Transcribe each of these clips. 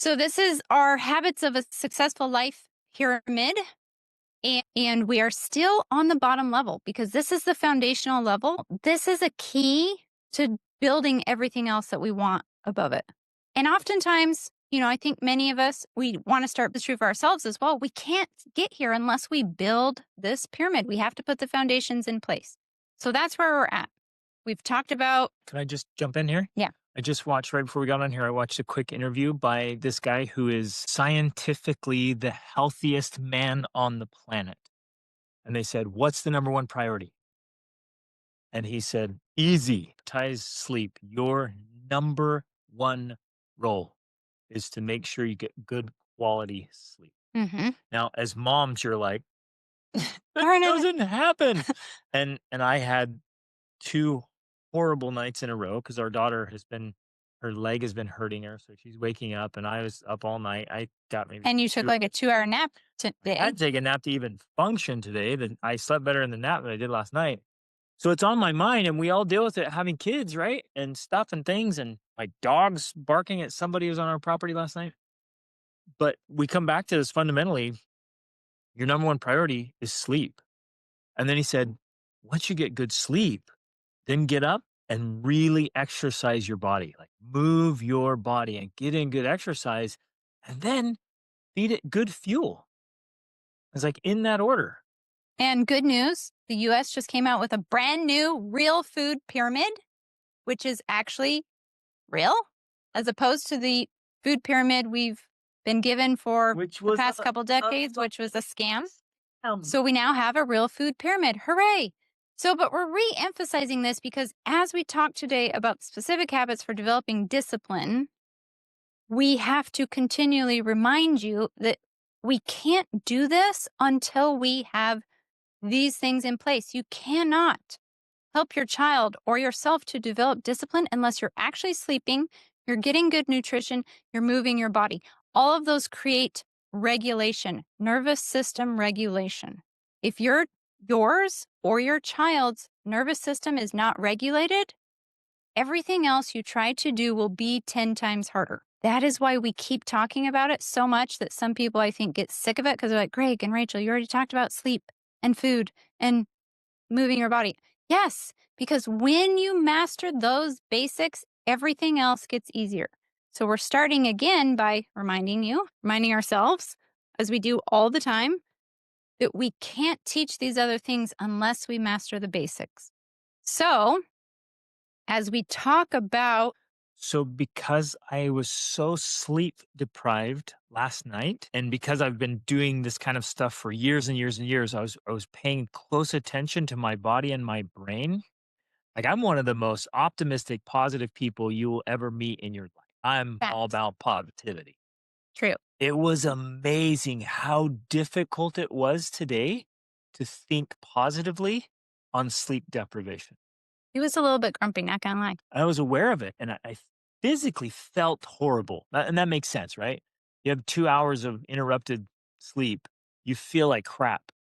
So this is our habits of a successful life pyramid. And we are still on the bottom level because this is the foundational level. This is a key to building everything else that we want above it. And oftentimes, I think many of us, we want to start this true for ourselves as well. We can't get here unless we build this pyramid. We have to put the foundations in place. So that's where we're at. We've talked about, Can I just jump in here? yeah. I just watched right before we got on here, I watched a quick interview by this guy who is scientifically the healthiest man on the planet. And they said, "What's the number one priority?" And he said, "Easy. Ties sleep. Your number one role is to make sure you get good quality sleep." Mm-hmm. Now, as moms, you're like, that Darn it. doesn't happen. And I had 2 horrible nights in a row because our daughter has been her leg has been hurting her, so she's waking up, and I was up all night. I got maybe And you took 2 like a 2-hour nap I today. had to take a nap to even function today. That I slept better in the nap than I did last night. So it's on my mind, and we all deal with it having kids, right? And stuff and things, and my dog's barking at somebody who was on our property last night. But we come back to this fundamentally, your number one priority is sleep. And then he said, once you get good sleep, then get up and really exercise your body, like move your body and get in good exercise, and then feed it good fuel. It's like in that order. And good news, the US just came out with a brand new real food pyramid, which is actually real, as opposed to the food pyramid we've been given for Which the was past couple decades, which was a scam. um, So we now have a real food pyramid. Hooray! So, but we're re emphasizing this because as we talk today about specific habits for developing discipline, we have to continually remind you that we can't do this until we have these things in place. You cannot help your child or yourself to develop discipline unless you're actually sleeping, you're getting good nutrition, you're moving your body. All of those create regulation, nervous system regulation. If yours or your child's nervous system is not regulated, everything else you try to do will be 10 times harder. That is why we keep talking about it so much that some people, I think, get sick of it because they're like, Greg and Rachel, you already talked about sleep and food and moving your body. Yes, because when you master those basics, everything else gets easier. So we're starting again by reminding ourselves, as we do all the time, that we can't teach these other things unless we master the basics. So as we talk about, so because I was so sleep deprived last night, and because I've been doing this kind of stuff for years and years and years, I was paying close attention to my body and my brain. Like, I'm one of the most optimistic, positive people you will ever meet in your life. I'm all facts, about positivity. true. It was amazing how difficult it was today to think positively on sleep deprivation. He was a little bit grumpy, not gonna lie. I was aware of it, and I physically felt horrible. And that makes sense, right? You have 2 hours of interrupted sleep, you feel like crap.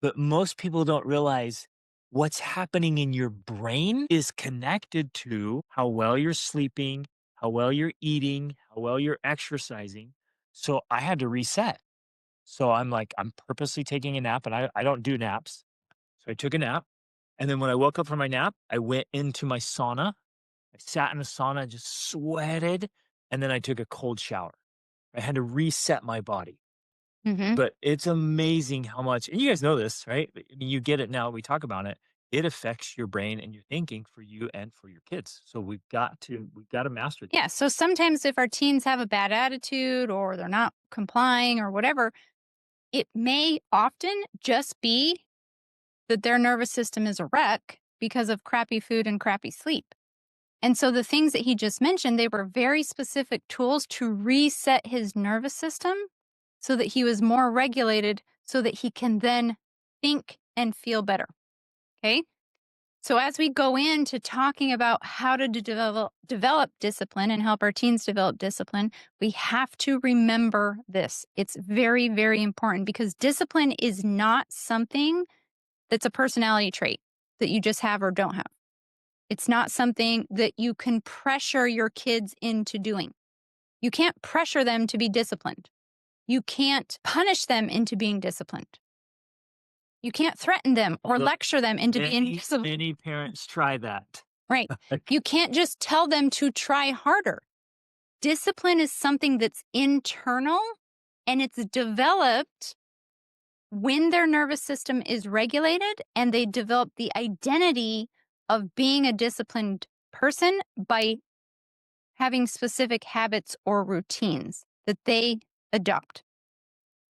But most people don't realize what's happening in your brain is connected to how well you're sleeping, how well you're eating, how well you're exercising. So I had to reset. So I'm like, I'm purposely taking a nap, and I don't do naps. So I took a nap. And then when I woke up from my nap, I went into my sauna. I sat in a sauna, just sweated, and then I took a cold shower. I had to reset my body. Hmm. But it's amazing how much, and you guys know this, right? I mean, you get it now. We talk about it. It affects your brain and your thinking for you and for your kids. So we've got to master this. Yeah. So sometimes if our teens have a bad attitude or they're not complying or whatever, it may often just be that their nervous system is a wreck because of crappy food and crappy sleep. And so the things that he just mentioned, they were very specific tools to reset his nervous system so that he was more regulated so that he can then think and feel better. Okay. So as we go into talking about how to develop discipline and help our teens develop discipline, we have to remember this. It's very, very important because discipline is not something that's a personality trait that you just have or don't have. It's not something that you can pressure your kids into doing. You can't pressure them to be disciplined. You can't punish them into being disciplined. You can't threaten them or Although lecture them into being many, disciplined. many parents try that. Right. Like, You can't just tell them to try harder. Discipline is something that's internal and it's developed when their nervous system is regulated and they develop the identity of being a disciplined person by having specific habits or routines that they adopt.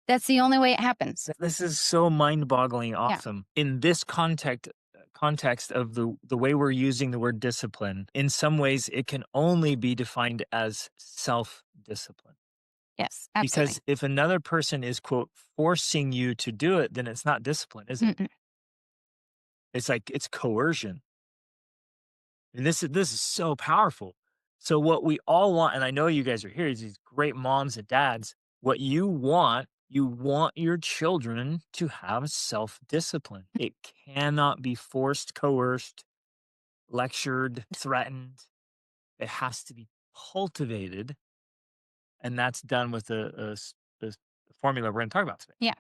That's the only way it happens. this is so mind-boggling Yeah. awesome. In this context of the way we're using the word discipline, in some ways it can only be defined as self-discipline. Yes, absolutely. Because if another person is quote forcing you to do it, then it's not discipline, is it? Mm-mm. It's like it's coercion. And this is so powerful. So what we all want, and I know you guys are here, is these great moms and dads. What you want your children to have self-discipline. It cannot be forced, coerced, lectured, threatened. It has to be cultivated, and that's done with the formula we're going to talk about today. Yeah.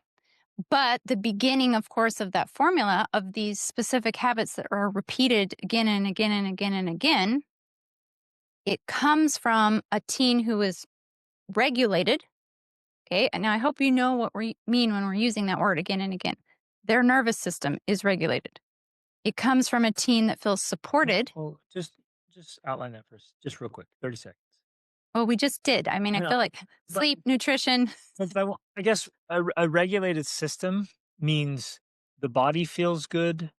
But the beginning, of course, of that formula of these specific habits that are repeated again and again and again and again, it comes from a teen who is regulated. Okay. And now I hope you know what we mean when we're using that word again and again. Their nervous system is regulated. It comes from a teen that feels supported. Well, just outline that first, just real quick, 30 seconds. Well, we just did. I mean, I I know, feel like but sleep, nutrition, but I guess a regulated system means the body feels good,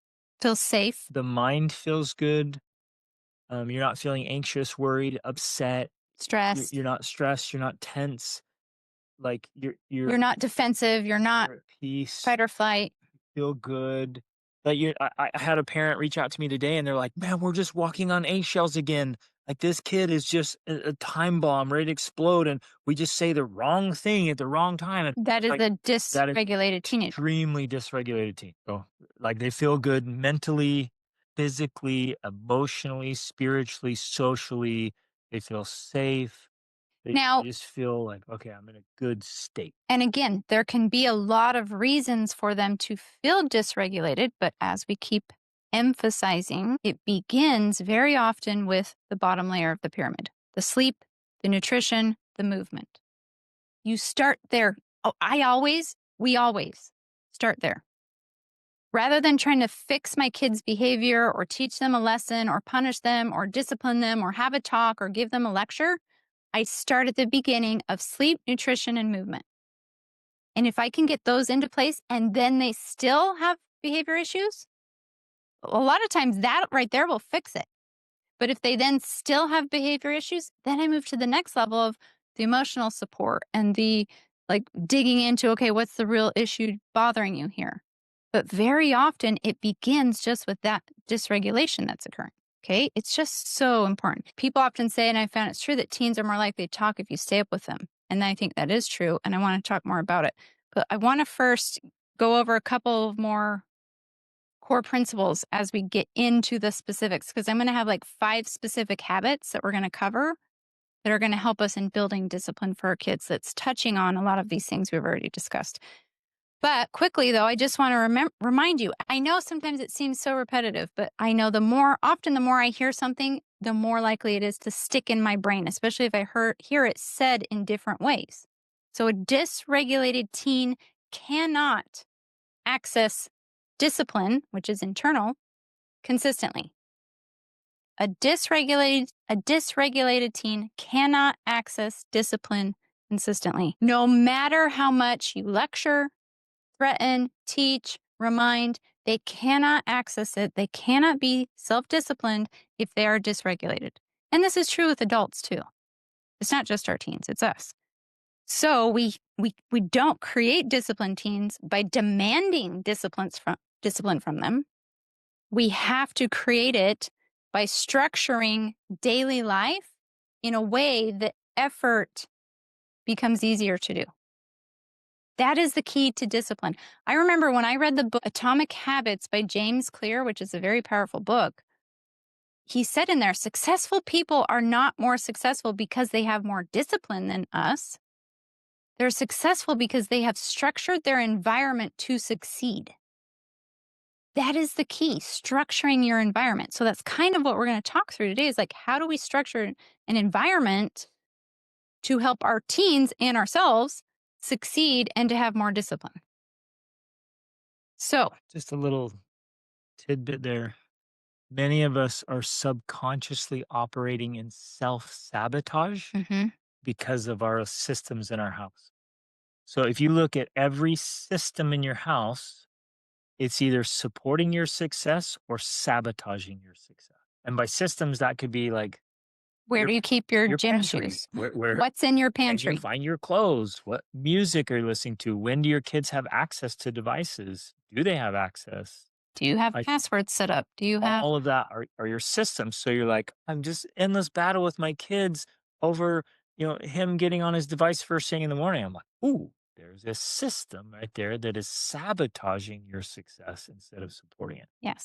feels safe, the mind feels good. You're not feeling anxious, worried, upset. You're stressed. not stressed. You're not tense. Like You're not defensive. You're not you're at peace. fight or flight. Feel good. Like I had a parent reach out to me today, and they're like, "Man, we're just walking on eggshells again. Like this kid is just a time bomb ready to explode, and we just say the wrong thing at the wrong time." And That is like a that is dysregulated teenager. extremely dysregulated teen. So like they feel good mentally, physically, emotionally, spiritually, socially. They feel safe. They Now, just feel like, okay, I'm in a good state. and again, there can be a lot of reasons for them to feel dysregulated, but as we keep emphasizing, it begins very often with the bottom layer of the pyramid: the sleep, the nutrition, the movement. You start there. Oh, we always start there. Rather than trying to fix my kids' behavior or teach them a lesson or punish them or discipline them or have a talk or give them a lecture, I start at the beginning of sleep, nutrition, and movement. And if I can get those into place and then they still have behavior issues, a lot of times that right there will fix it. But if they then still have behavior issues, then I move to the next level of the emotional support and the like digging into, okay, what's the real issue bothering you here? But very often it begins just with that dysregulation that's occurring. Okay. It's just so important. People often say, and I found it's true, that teens are more likely to talk if you stay up with them. And I think that is true. And I want to talk more about it. But I want to first go over a couple of more core principles as we get into the specifics, because I'm going to have like 5 specific habits that we're going to cover that are going to help us in building discipline for our kids, that's touching on a lot of these things we've already discussed. But quickly, though, I just want to remind you, I know sometimes it seems so repetitive, but I know the more I hear something, the more likely it is to stick in my brain, especially if I hear it said in different ways. So a dysregulated teen cannot access discipline, which is internal, consistently. A dysregulated teen cannot access discipline consistently. No matter how much you lecture, threaten, teach, remind, they cannot access it. They cannot be self-disciplined if they are dysregulated. And this is true with adults too. It's not just our teens, it's us. So we don't create disciplined teens by demanding discipline from them. We have to create it by structuring daily life in a way that effort becomes easier to do. That is the key to discipline. I remember when I read the book Atomic Habits by James Clear, which is a very powerful book, he said in there, successful people are not more successful because they have more discipline than us. They're successful because they have structured their environment to succeed. That is the key, structuring your environment. So that's kind of what we're going to talk through today is like, how do we structure an environment to help our teens and ourselves succeed and to have more discipline? So, Just a little tidbit there. Many of us are subconsciously operating in self sabotage mhm, because of our systems in our house. So if you look at every system in your house, it's either supporting your success or sabotaging your success. And by systems, that could be like where your do you keep your your gym pantry. shoes? Where What's in your can you pantry? find your clothes? What music are you listening to? When do your kids have access to devices? Do they have access? Do you have Like passwords set up? Do you have all of that are your systems. So you're like, I'm just endless battle with my kids over, him getting on his device first thing in the morning. I'm like, ooh, there's a system right there that is sabotaging your success instead of supporting it. Yes.